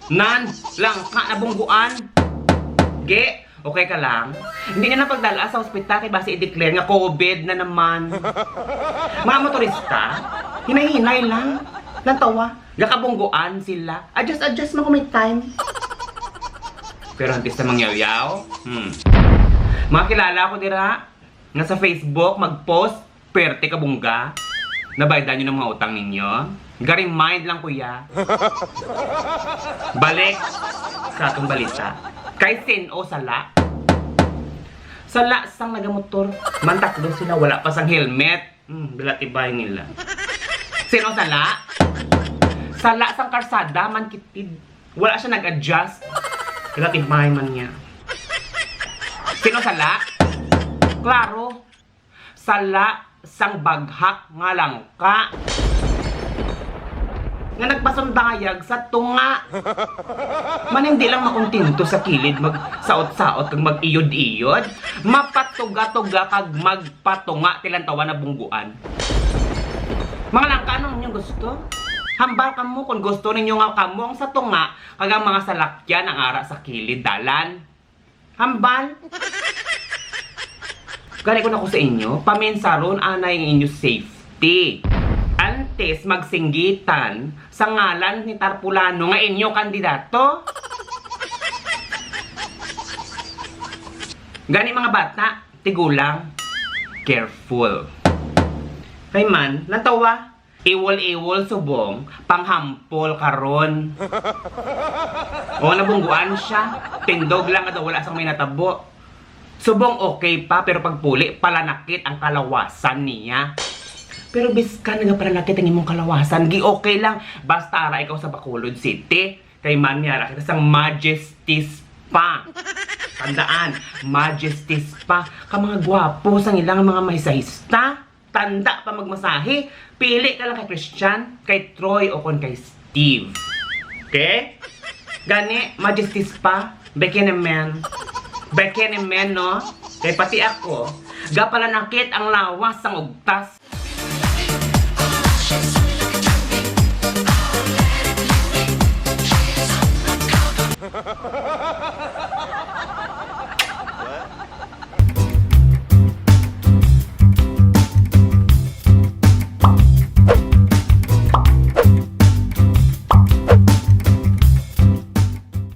Nan, langka na bungguan. Ge, okay ka lang? Hindi niya napagdala sa ospital kay base i-declare nga COVID na naman. Mga motorista, hinay-hinay lang. Lantawa, gakabungguan sila. Adjust mo kung may time. Pero antes na mangyaw-yaw, mga kilala ko dira, nga sa Facebook, mag-post, perte ka bungga. Nabaydan nyo ng mga utang ninyo. Garing mind lang, kuya. Balik sa atong balita. Kay Sino Sala. Sala sang nagamotor. Mantaklo sila, wala pa sang helmet. Bilatibay nila. Sino Sala? Sala sang karsada, man kitid. Wala siya nag-adjust. Bilatibay man niya. Sino Sala? Klaro. Sala sang baghak nga langka. Nga nagpasundayag sa tunga. Man hindi lang makuntinto sa kilid magsaot-saot kag mag-iyod-iyod. Mapatuga-tuga kag magpatunga tilantawa na bungguan. Mga langka, anong inyong gusto? Hambal kamo kung gusto ninyo nga kamo ang sa tunga kag ang mga salakyan ang ara sa kilid dalan. Hambal. Gani ko na ko sa inyo, paminsaron anay ang inyo safety. Antes magsinggitan sa ngalan ni Tarpulano nga inyo kandidato. Gani mga bata, tigulang, careful. Kay man, lantawa, iwol-iwol subong, panghampol karon. O nabungguan siya, tindog lang daw wala sang may natabo. Subong okay pa, pero pagpuli, palanakit ang kalawasan niya. Pero biskan nga palanakit ang imong kalawasan, gi okay lang. Basta ara ikaw sa Bacolod City, kay Manyara kita sang Majesty Spa. Tandaan, Majesty Spa. Ka mga gwapo sang ilang mga mahisahista. Tanda pa magmasahe. Pili ka lang kay Christian, kay Troy, o kon kay Steve. Okay? Gani, Majesty Spa, bikini man. Bikini man, no? Kay pati ako, gapalanakit ang lawas sang ugtas.